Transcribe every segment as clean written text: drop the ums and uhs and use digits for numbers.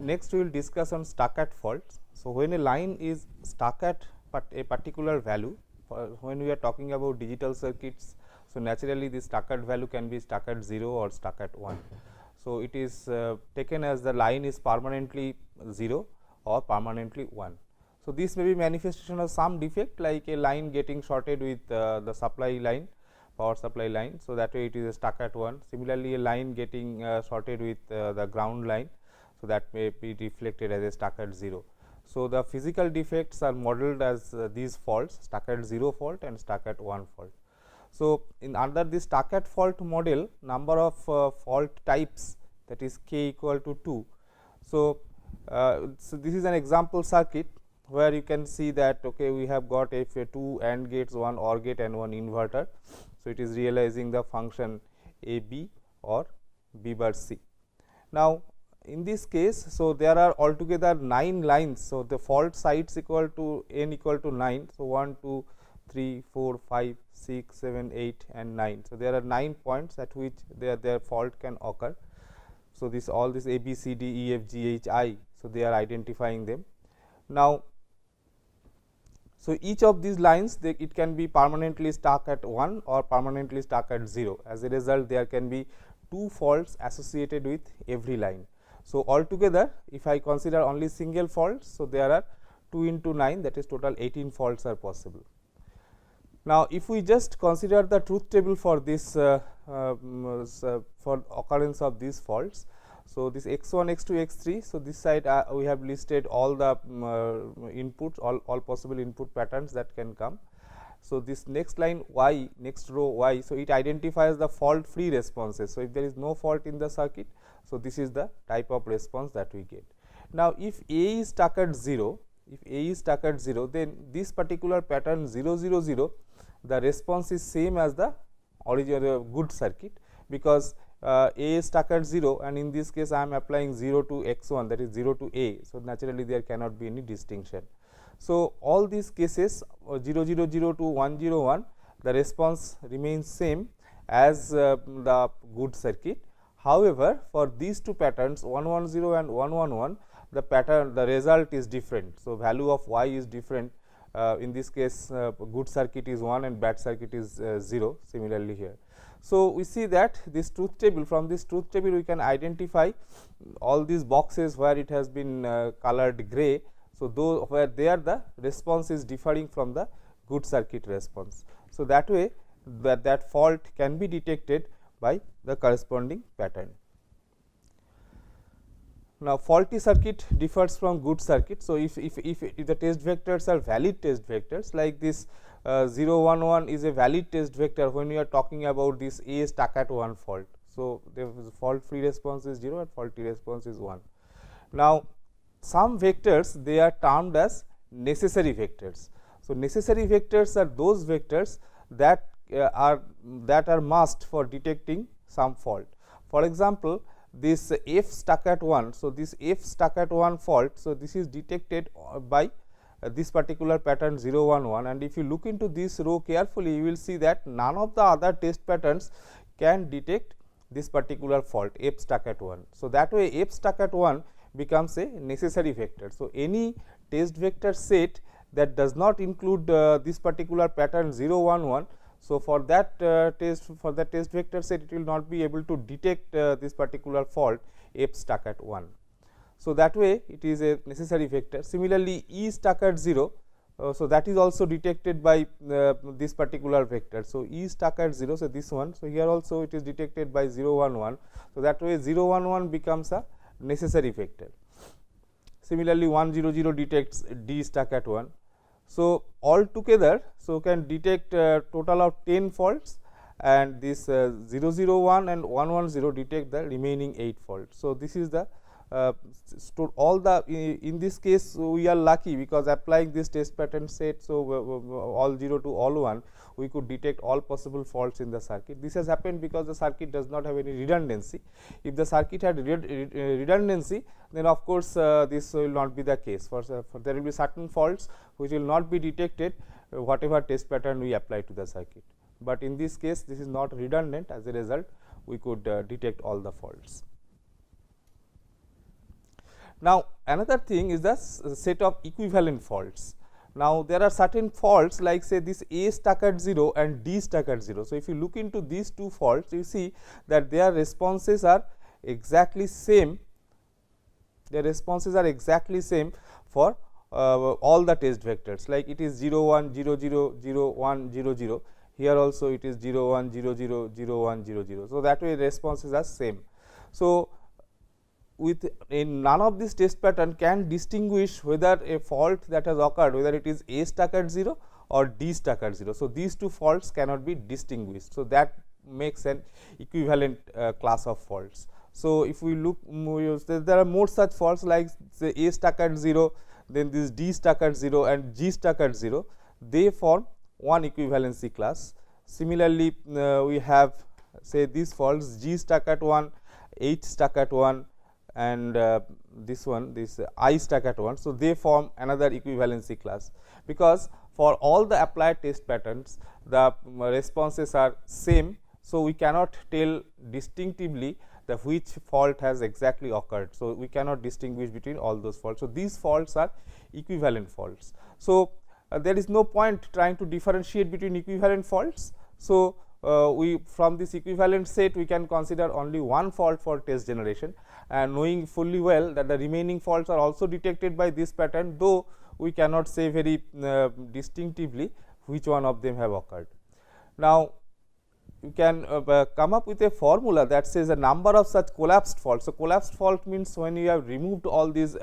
next we will discuss on stuck at faults. So, when a line is stuck at a particular value, when we are talking about digital circuits, so naturally this stuck at value can be stuck at 0 or stuck at 1. So, it is taken as the line is permanently 0 or permanently 1. So, this may be manifestation of some defect, like a line getting shorted with the supply line, power supply line. So, that way it is stuck at 1. Similarly, a line getting shorted with the ground line. So, that may be reflected as a stuck at 0. So, the physical defects are modeled as these faults, stuck at 0 fault and stuck at 1 fault. So, in under this stuck at fault model, number of fault types, that is k equal to 2. So, this is an example circuit where you can see that okay, we have got if 2 AND gates, 1 OR gate and 1 inverter. So, it is realizing the function A B or B bar C. Now, in this case, so there are altogether 9 lines. So, the fault sites equal to n equal to 9. So, 1, 2, 3, 4, 5, 6, 7, 8 and 9. So, there are 9 points at which their fault can occur. So, this all this A, B, C, D, E, F, G, H, I. So, they are identifying them. Now, so each of these lines it can be permanently stuck at 1 or permanently stuck at 0. As a result, there can be 2 faults associated with every line. So, altogether if I consider only single faults, so there are 2 into 9, that is total 18 faults are possible. Now, if we just consider the truth table for this for occurrence of these faults. So, this x1, x2, x3. So, this side we have listed all the inputs, all possible input patterns that can come. So, this next line y, next row y. So, it identifies the fault free responses. So, if there is no fault in the circuit, so this is the type of response that we get. Now, if A is stuck at 0, then this particular pattern 0 0 0, the response is same as the original good circuit, because A is stuck at 0 and in this case I am applying 0 to x1, that is 0 to A. So, naturally there cannot be any distinction. So, all these cases 0 0 0 to 1 0 1, the response remains same as the good circuit. However, for these two patterns 1 1 0 and 1 1 1, the pattern, the result is different. So, value of y is different. In this case good circuit is 1 and bad circuit is 0, similarly here. So, we see that this truth table, from this truth table we can identify all these boxes where it has been colored gray. So, though where there the response is differing from the good circuit response. So, that way that fault can be detected by the corresponding pattern. Now, faulty circuit differs from good circuit. So, if the test vectors are valid test vectors, like this 0 1 1 is a valid test vector when we are talking about this A stuck at 1 fault. So, the fault free response is 0 and faulty response is 1. Now, some vectors they are termed as necessary vectors. So, necessary vectors are those vectors that are must for detecting some fault. For example, this F stuck at 1. So, this F stuck at 1 fault. So, this is detected by this particular pattern 0 1 1, and if you look into this row carefully, you will see that none of the other test patterns can detect this particular fault F stuck at 1. So, that way F stuck at 1 becomes a necessary vector. So, any test vector set that does not include this particular pattern 0 1 1. So, for that test vector set, it will not be able to detect this particular fault F stuck at 1. So, that way it is a necessary vector. Similarly, E stuck at 0. So, that is also detected by this particular vector. So, E stuck at 0. So, this one. So, here also it is detected by 0 1 1. So, that way 0 1 1 becomes a necessary vector. Similarly, 1 0 0 detects D stuck at 1. So, all together, so can detect total of 10 faults, and this 0 0 1 and 1 1 0 detect the remaining 8 faults. So, this is the all the in this case we are lucky, because applying this test pattern set. So, all 0 to all 1, we could detect all possible faults in the circuit. This has happened because the circuit does not have any redundancy. If the circuit had redundancy, then of course, this will not be the case. For there will be certain faults which will not be detected whatever test pattern we apply to the circuit. But in this case, this is not redundant. As a result, we could detect all the faults. Now, another thing is the set of equivalent faults. Now, there are certain faults like say this A stuck at 0 and D stuck at 0. So, if you look into these two faults, you see that their responses are exactly same, their responses are exactly same for all the test vectors, like it is 0 1 0 0 0 1 0 0, here also it is 0 1 0 0 0 1 0 0. So, that way responses are same. So, with in none of these test pattern can distinguish whether a fault that has occurred, whether it is A stuck at 0 or D stuck at 0. So, these two faults cannot be distinguished. So, that makes an equivalent class of faults. So, if we look there are more such faults like say A stuck at 0, then this D stuck at 0 and G stuck at 0, they form one equivalency class. Similarly, we have say these faults G stuck at 1, H stuck at 1 and this one this I stuck at 1. So, they form another equivalency class, because for all the applied test patterns the responses are same. So, we cannot tell distinctively the which fault has exactly occurred. So, we cannot distinguish between all those faults. So, these faults are equivalent faults. So, there is no point trying to differentiate between equivalent faults. So, we from this equivalent set we can consider only one fault for test generation, and knowing fully well that the remaining faults are also detected by this pattern, though we cannot say very distinctively which one of them have occurred. Now, you can come up with a formula that says a number of such collapsed faults. So, collapsed fault means when you have removed all these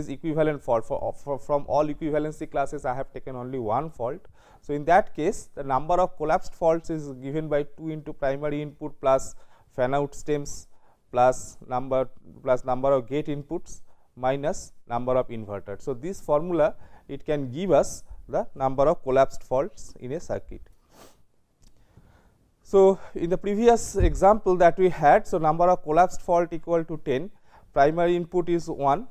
equivalent fault from all equivalency classes, I have taken only one fault. So, in that case the number of collapsed faults is given by 2 into primary input plus fan out stems plus number of gate inputs minus number of inverters. So, this formula it can give us the number of collapsed faults in a circuit. So, in the previous example that we had, so number of collapsed fault equal to 10, primary input is 1.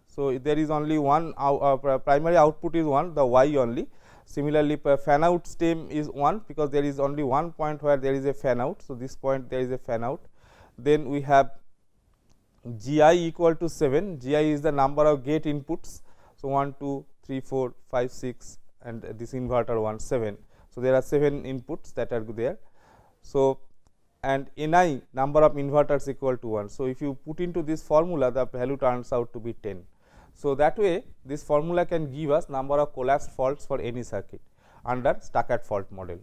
So, there is only one primary output is 1, the y only. Similarly, fan out stem is 1, because there is only one point where there is a fan out. So, this point there is a fan out. Then we have Gi equal to 7, Gi is the number of gate inputs. So, 1 2 3 4 5 6 and this inverter 1 7. So, there are 7 inputs that are there. So, and Ni number of inverters equal to 1. So, if you put into this formula, the value turns out to be 10. So, that way this formula can give us number of collapsed faults for any circuit under stuck-at fault model.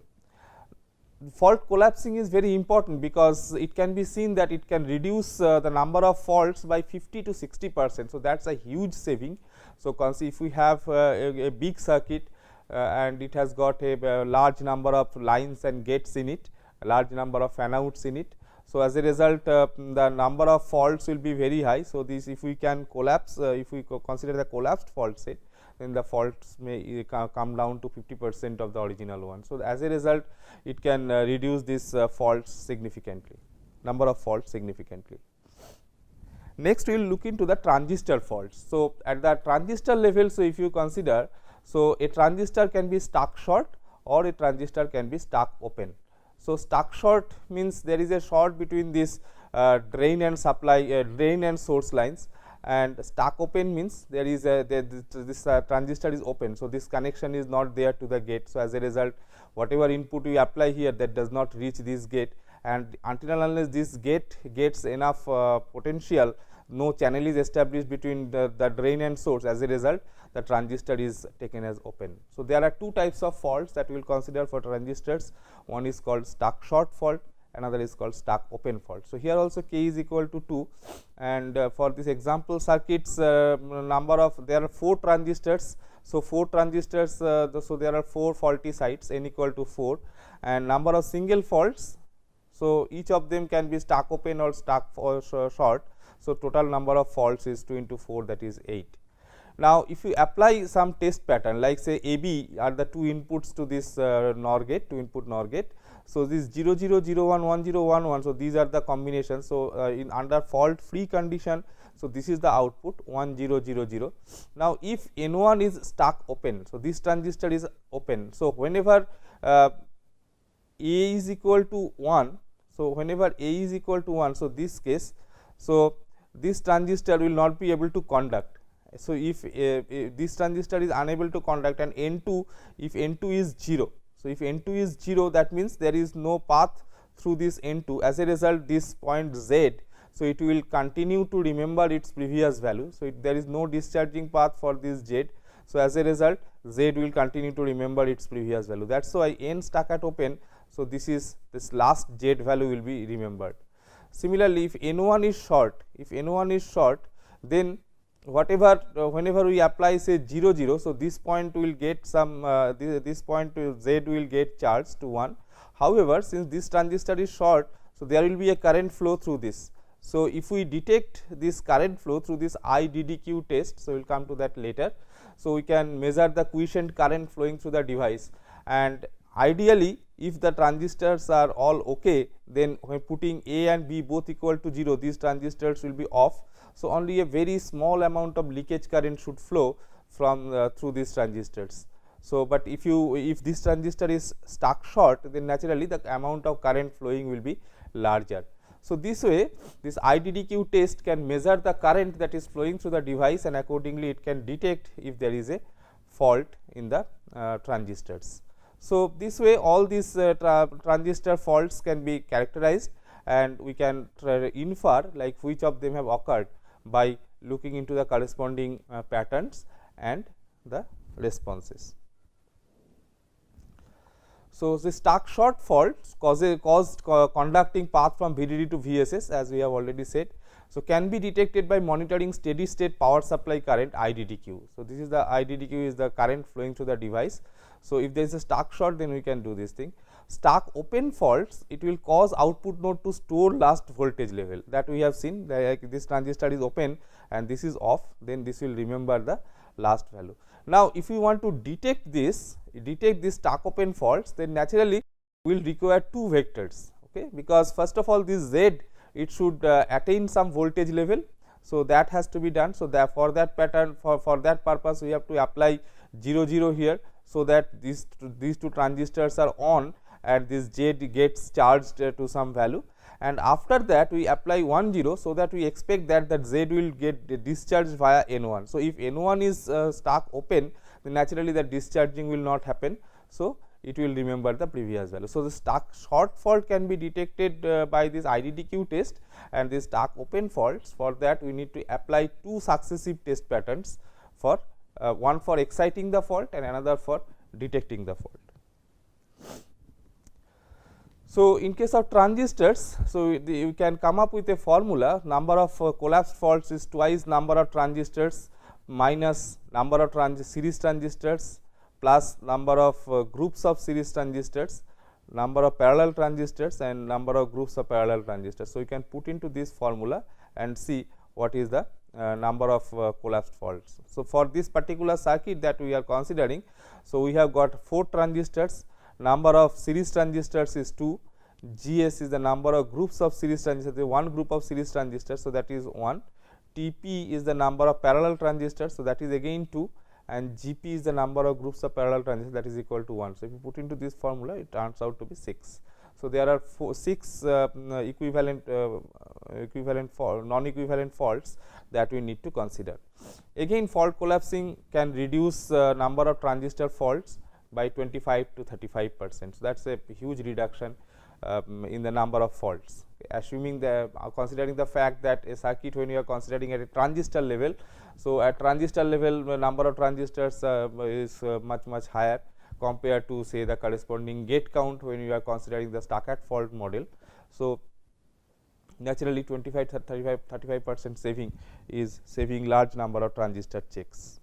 Fault collapsing is very important, because it can be seen that it can reduce the number of faults by 50 to 60%. So, that is a huge saving. So, if we have a big circuit and it has got a large number of lines and gates in it, a large number of fan outs in it. So, as a result the number of faults will be very high. So, this if we can collapse, if we consider the collapsed fault set, then the faults may come down to 50% of the original one. So, as a result it can reduce this faults significantly, number of faults significantly. Next, we will look into the transistor faults. So, at the transistor level, so if you consider, so a transistor can be stuck short or a transistor can be stuck open. So, stuck short means there is a short between this drain and supply drain and source lines, and stuck open means there is a this transistor is open. So, this connection is not there to the gate. So, as a result whatever input we apply here, that does not reach this gate, and until unless this gate gets enough potential, no channel is established between the drain and source. As a result the transistor is taken as open. So, there are two types of faults that we will consider for transistors. One is called stuck short fault, another is called stuck open fault. So, here also k is equal to 2, and for this example circuits number of, there are 4 transistors. So, 4 transistors, so there are 4 faulty sites, n equal to 4, and number of single faults. So, each of them can be stuck open or stuck short. So, total number of faults is 2 into 4, that is 8. Now, if you apply some test pattern like say AB are the 2 inputs to this NOR gate, 2 input NOR gate. So, this 0 0 0 1 1 0 1 1. So, these are the combinations. So, in under fault free condition, so this is the output 1 0 0 0. Now, if N1 is stuck open, so this transistor is open. So, whenever A is equal to 1, so whenever A is equal to 1, so this case, so this transistor will not be able to conduct. So, if this transistor is unable to conduct and N2, if N2 is 0. So, if N2 is 0, that means there is no path through this N2. As a result, this point Z, so it will continue to remember its previous value. So, there is no discharging path for this Z. So, as a result, Z will continue to remember its previous value. That is why N stuck at open. So, this last Z value will be remembered. Similarly, if N1 is short, then whatever whenever we apply say 0 0. So, this point will get some this point Z will get charged to 1. However, since this transistor is short, so there will be a current flow through this. So, if we detect this current flow through this IDDQ test, so we will come to that later. So, we can measure the quiescent current flowing through the device, and ideally if the transistors are all okay, then when putting A and B both equal to 0, these transistors will be off. So, only a very small amount of leakage current should flow from through these transistors. So, but if this transistor is stuck short, then naturally the amount of current flowing will be larger. So, this way this IDDQ test can measure the current that is flowing through the device, and accordingly it can detect if there is a fault in the transistors. So, this way all these transistor faults can be characterized, and we can infer like which of them have occurred by looking into the corresponding patterns and the responses. So, the stuck short faults caused conducting path from VDD to VSS, as we have already said. So, can be detected by monitoring steady state power supply current IDDQ. So, this is the IDDQ is the current flowing through the device. So, if there is a stuck short, then we can do this thing. Stuck open faults, it will cause output node to store last voltage level, that we have seen, like this transistor is open and this is off, then this will remember the last value. Now, if we want to detect this stuck open faults, then naturally we will require two vectors, okay, because first of all this Z, it should attain some voltage level. So, that has to be done. So, for that pattern, for that purpose we have to apply 0 0 here. So, that these two transistors are on and this Z gets charged to some value, and after that we apply 1 0. So, that we expect that Z will get discharged via N1. So, if N1 is stuck open, then naturally the discharging will not happen. So, it will remember the previous value. So, the stuck short fault can be detected by this IDDQ test, and this stuck open faults, for that we need to apply two successive test patterns, for one for exciting the fault and another for detecting the fault. So, in case of transistors, so you can come up with a formula, number of collapsed faults is twice number of transistors minus number of series transistors plus number of groups of series transistors, number of parallel transistors and number of groups of parallel transistors. So, you can put into this formula and see what is the number of collapsed faults. So, for this particular circuit that we are considering, so we have got 4 transistors, number of series transistors is 2, GS is the number of groups of series transistors, one group of series transistors, so that is 1, TP is the number of parallel transistors, so that is again 2, and GP is the number of groups of parallel transistors, that is equal to 1. So, if you put into this formula, it turns out to be 6. So, there are 6 equivalent non-equivalent faults that we need to consider. Again, fault collapsing can reduce number of transistor faults by 25 to 35%. So, that is a huge reduction in the number of faults, assuming the considering the fact that a circuit, when you are considering at a transistor level. So, at transistor level the number of transistors is much higher compared to say the corresponding gate count when you are considering the stuck at fault model. So, naturally 25 to 35% saving is saving large number of transistor checks.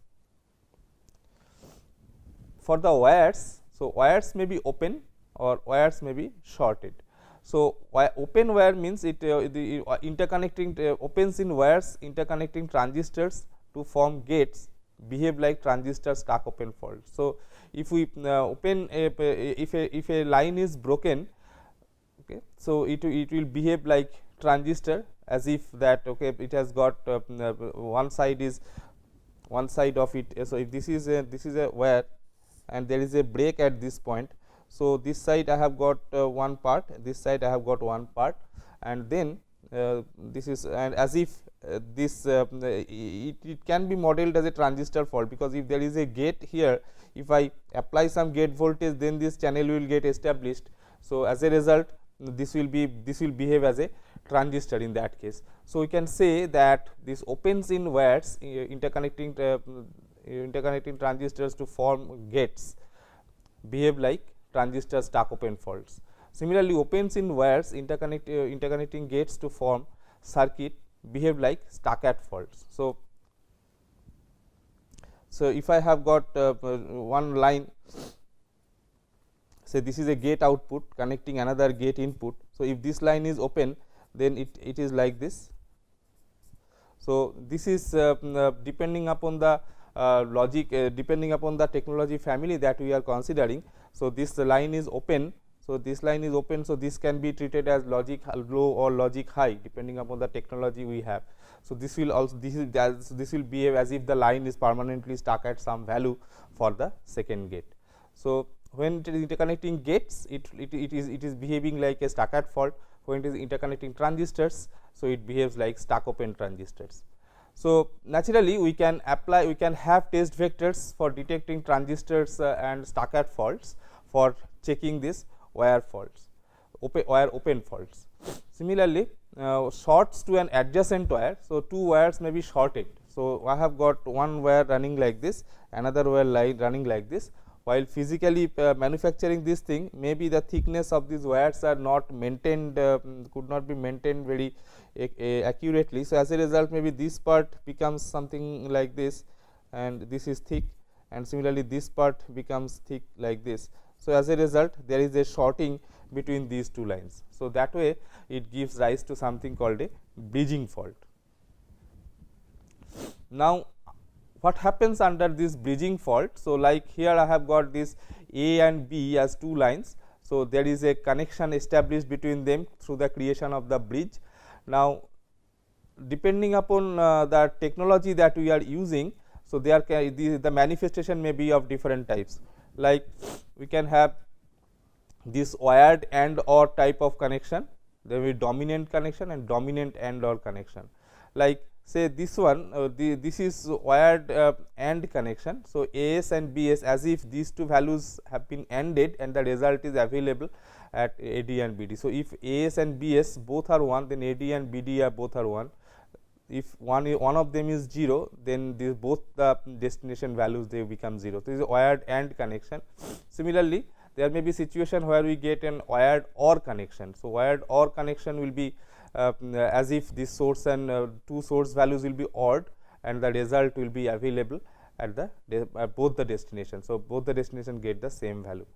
For the wires, so wires may be open or wires may be shorted. So, open wire means it the interconnecting opens in wires interconnecting transistors to form gates behave like transistor stuck open fault. So, if we open if a line is broken, okay, so it will behave like transistor as if that, okay, it has got one side of it. So, if this is a wire and there is a break at this point. So, this side I have got one part, this side I have got one part, and then this is, and as if this it can be modeled as a transistor fault, because if there is a gate here, if I apply some gate voltage, then this channel will get established. So, as a result, this will behave as a transistor in that case. So, we can say that this opens in wires interconnecting transistors to form gates behave like transistor stuck open faults. Similarly, opens in wires interconnecting gates to form circuit behave like stuck at faults. So, if I have got one line, say this is a gate output connecting another gate input. So, if this line is open, then it is like this. So, this is depending upon the logic, depending upon the technology family that we are considering. So, this line is open. So, this line is open. So, this can be treated as logic low or logic high depending upon the technology we have. So, this will also this will behave as if the line is permanently stuck at some value for the second gate. So, when it is interconnecting gates, it is behaving like a stuck at fault. When it is interconnecting transistors, so it behaves like stuck open transistors. So, naturally we can have test vectors for detecting transistors and stuck at faults for checking this wire faults, open faults. Similarly, shorts to an adjacent wire. So, two wires may be shorted. So, I have got one wire running like this, another wire running like this. While physically manufacturing this thing, maybe the thickness of these wires are not maintained, could not be maintained very accurately. So, as a result, maybe this part becomes something like this, and this is thick, and similarly this part becomes thick like this. So, as a result, there is a shorting between these two lines. So, that way it gives rise to something called a bridging fault. Now, what happens under this bridging fault? So, like here I have got this A and B as two lines. So, there is a connection established between them through the creation of the bridge. Now, depending upon the technology that we are using, so there the manifestation may be of different types. Like we can have this wired and or type of connection, there will be dominant connection and dominant and or connection. Like say this one, this is wired AND connection. So, AS and BS, as if these two values have been ANDed and the result is available at AD and BD. So, if AS and BS both are 1, then AD and BD are both are 1. If one of them is 0, then these both the destination values they become 0. So, this is a wired AND connection. Similarly, there may be situation where we get an wired OR connection. So, wired OR connection will be as if this source and two source values will be ORed and the result will be available at the both the destination. So, both the destination get the same value.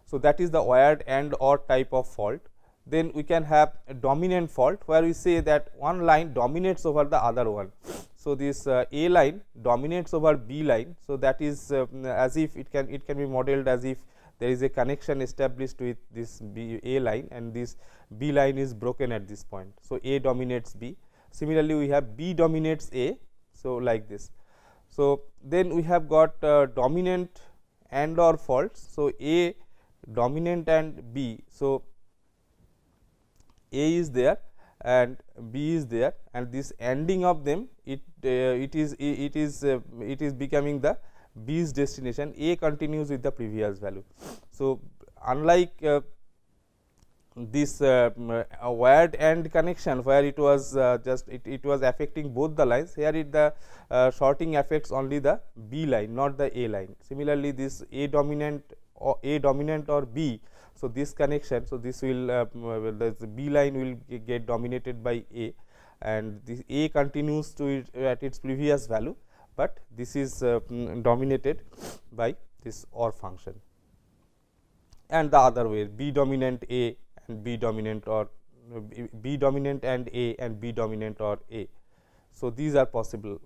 So, that is the wired AND OR type of fault. Then we can have a dominant fault where we say that one line dominates over the other one. So, this A line dominates over B line. So, that is as if it can be modeled as if there is a connection established with this A line and this B line is broken at this point. So, A dominates B. Similarly, we have B dominates A. So, like this. So, then we have got dominant AND OR faults. So, A dominant and B. So, A is there and B is there, and this ANDing of them it is becoming the B's destination. A continues with the previous value. So, unlike this wired AND connection where it was just it was affecting both the lines, here the shorting affects only the B line, not the A line. Similarly, this A dominant or B. So, this connection, so this will the B line will get dominated by A, and this A continues to at its previous value, but this is dominated by this OR function, and the other way B dominant A and B dominant or B dominant and A and B dominant or A. So, these are possible.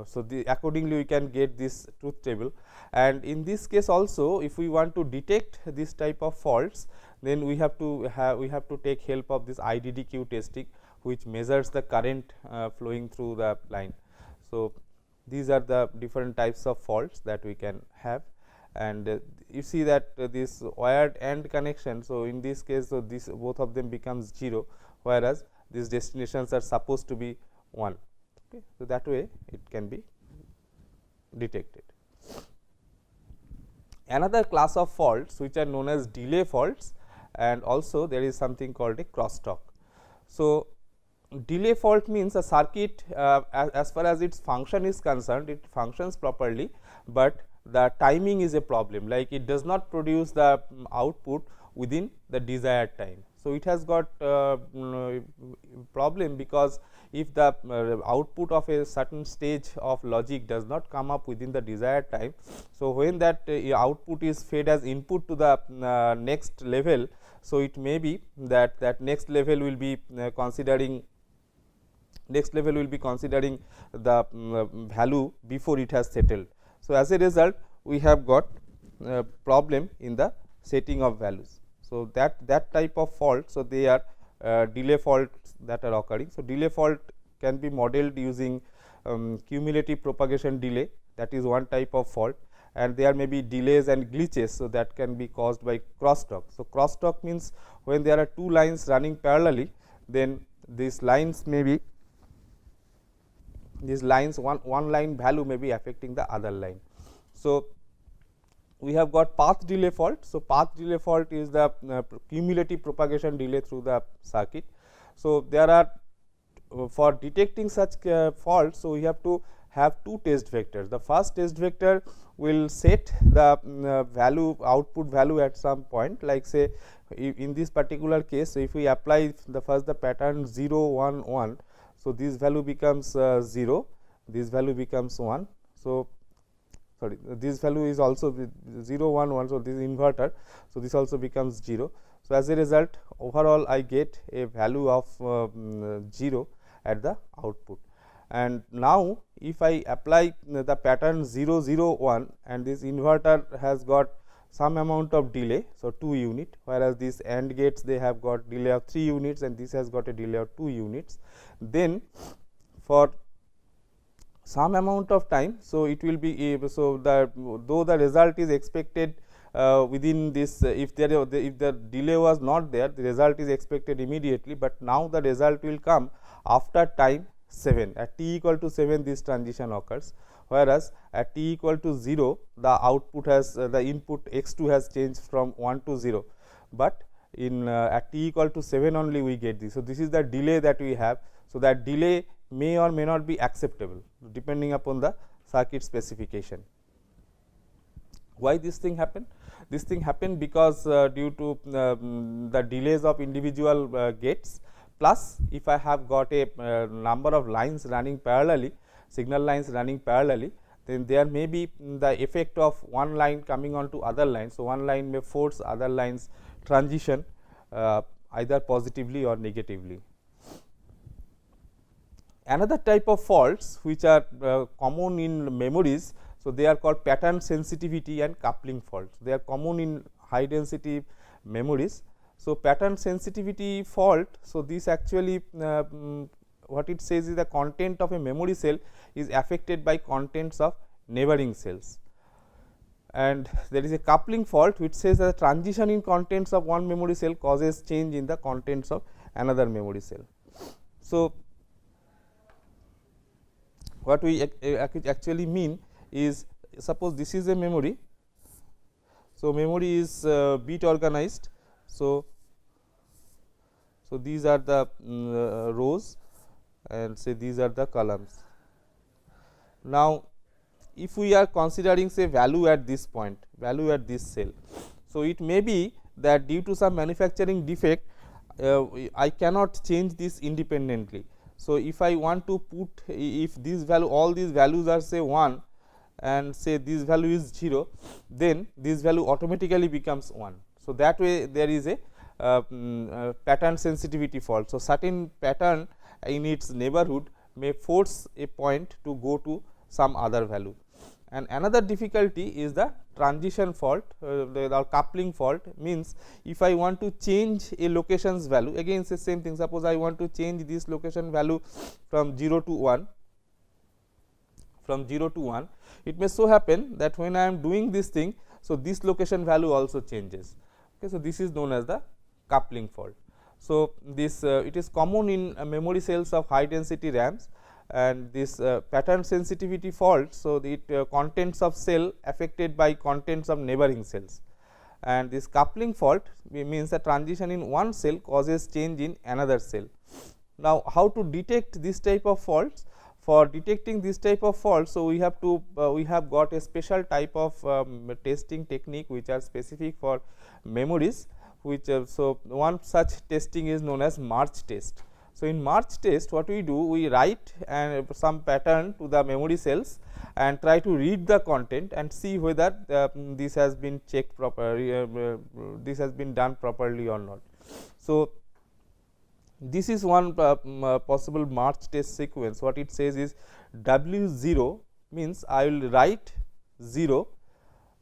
So, accordingly we can get this truth table, and in this case also if we want to detect this type of faults, then we have to take help of this IDDQ testing, which measures the current flowing through the line. So, these are the different types of faults that we can have, and you see that this wired AND connection. So, in this case, so this both of them becomes 0, whereas these destinations are supposed to be 1. Okay. So, that way it can be detected. Another class of faults which are known as delay faults, and also there is something called a crosstalk. So, delay fault means a circuit as far as its function is concerned, it functions properly, but the timing is a problem, like it does not produce the output within the desired time. So, it has got problem, because if the output of a certain stage of logic does not come up within the desired time. So, when that output is fed as input to the next level, so it may be that next level will be considering the value before it has settled. So, as a result we have got problem in the setting of values. So, that type of fault. So, they are delay faults that are occurring. So, delay fault can be modeled using cumulative propagation delay, that is one type of fault, and there may be delays and glitches. So, that can be caused by crosstalk. So, crosstalk means when there are two lines running parallelly, then these lines may be one line value may be affecting the other line. So, we have got path delay fault. So, path delay fault is the cumulative propagation delay through the circuit. So, there are for detecting such faults. So, we have to have two test vectors. The first test vector will set the value output value at some point, like say in this particular case. So, if we apply the pattern 0 1 1. So, this value becomes 0, this value becomes 1. So, sorry, this value is also 0 1 1. So, this is inverter. So, this also becomes 0. So, as a result overall I get a value of 0 at the output. And now, if I apply the pattern 0 0 1, and this inverter has got some amount of delay. So, 2 unit, whereas these AND gates they have got delay of 3 units, and this has got a delay of 2 units. Then for some amount of time, so it will be so that though the result is expected within this, if the delay was not there, the result is expected immediately, but now the result will come after time 7. At t equal to 7 this transition occurs, whereas at t equal to 0 the output has the input x 2 has changed from 1 to 0, but in at t equal to 7 only we get this. So, this is the delay that we have. So, that delay may or may not be acceptable depending upon the circuit specification. Why this thing happen? This thing happened because due to the delays of individual gates, plus if I have got a number of lines running parallelly, signal lines running parallelly, then there may be the effect of one line coming on to other lines. So, one line may force other lines transition either positively or negatively. Another type of faults which are common in memories. So, they are called pattern sensitivity and coupling faults. They are common in high density memories. So, pattern sensitivity fault. So, this actually what it says is the content of a memory cell is affected by contents of neighboring cells, and there is a coupling fault which says that the transition in contents of one memory cell causes change in the contents of another memory cell. So, what we actually mean is, suppose this is a memory. So, memory is bit organized. So, these are the rows and say these are the columns. Now, if we are considering say value at this point, value at this cell. So, it may be that due to some manufacturing defect I cannot change this independently. So, if I want to put, if this value, all these values are say 1 and say this value is 0, then this value automatically becomes 1. So, that way there is a pattern sensitivity fault. So, certain pattern in its neighborhood may force a point to go to some other value. And another difficulty is the transition fault or coupling fault, means if I want to change a location's value, again it's the same thing. Suppose I want to change this location value from 0 to 1, it may so happen that when I am doing this thing, so this location value also changes. Okay, so, this is known as the coupling fault. So, this it is common in memory cells of high density RAMs, and this pattern sensitivity fault. So, it contents of cell affected by contents of neighboring cells, and this coupling fault means the transition in one cell causes change in another cell. Now, how to detect this type of faults? For detecting this type of faults, so we have to we have got a special type of testing technique which are specific for memories, which so one such testing is known as merge test. So, in merge test, what we do, we write some pattern to the memory cells and try to read the content and see whether this has been checked properly, this has been done properly or not. So, this is one possible merge test sequence. What it says is W0 means I will write 0,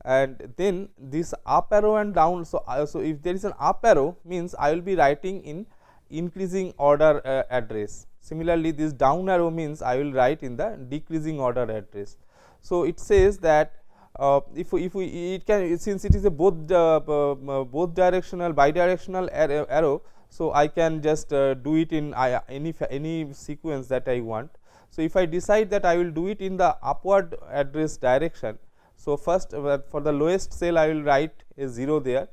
and then this up arrow and down. So, so if there is an up arrow means I will be writing in increasing order address. Similarly, this down arrow means I will write in the decreasing order address. So, it says that if we it can, since it is a both directional bidirectional arrow. So, I can just do it in any sequence that I want. So, if I decide that I will do it in the upward address direction. So, first for the lowest cell I will write a 0 there,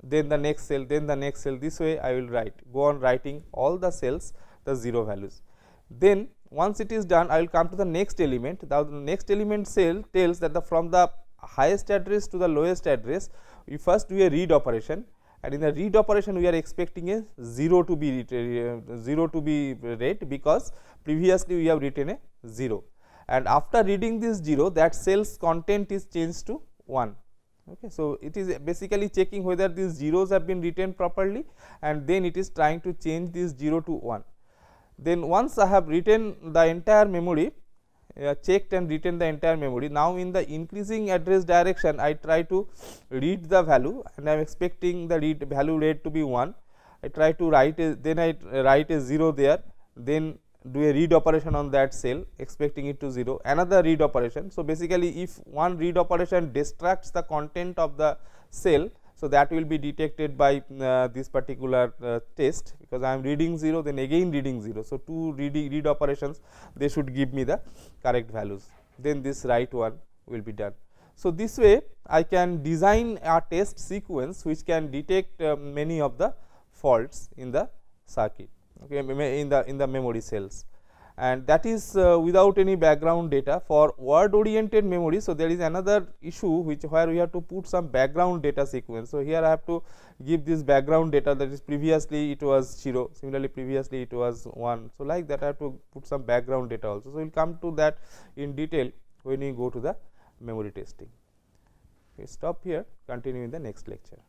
then the next cell, then the next cell, this way I will go on writing all the cells the 0 values. Then once it is done, I will come to the next element. The next element cell tells that from the highest address to the lowest address, we first do a read operation, and in the read operation we are expecting a 0 to be read, because previously we have written a 0, and after reading this 0, that cell's content is changed to 1. Okay. So, it is basically checking whether these zeros have been written properly, and then it is trying to change this 0 to 1. Then once I have written the entire memory, checked and written the entire memory, now in the increasing address direction I try to read the value, and I am expecting the value read to be 1. I try to write then I write a 0 there, then do a read operation on that cell expecting it to 0, another read operation. So, basically if one read operation distracts the content of the cell, so that will be detected by this particular test, because I am reading 0 then again reading 0. So, two read operations, they should give me the correct values, then this write one will be done. So, this way I can design a test sequence which can detect many of the faults in the circuit, okay, in the memory cells, and that is without any background data. For word oriented memory, so there is another issue where we have to put some background data sequence. So, here I have to give this background data, that is previously it was 0, similarly previously it was 1. So, like that I have to put some background data also. So, we will come to that in detail when we go to the memory testing. Okay, stop here, continue in the next lecture.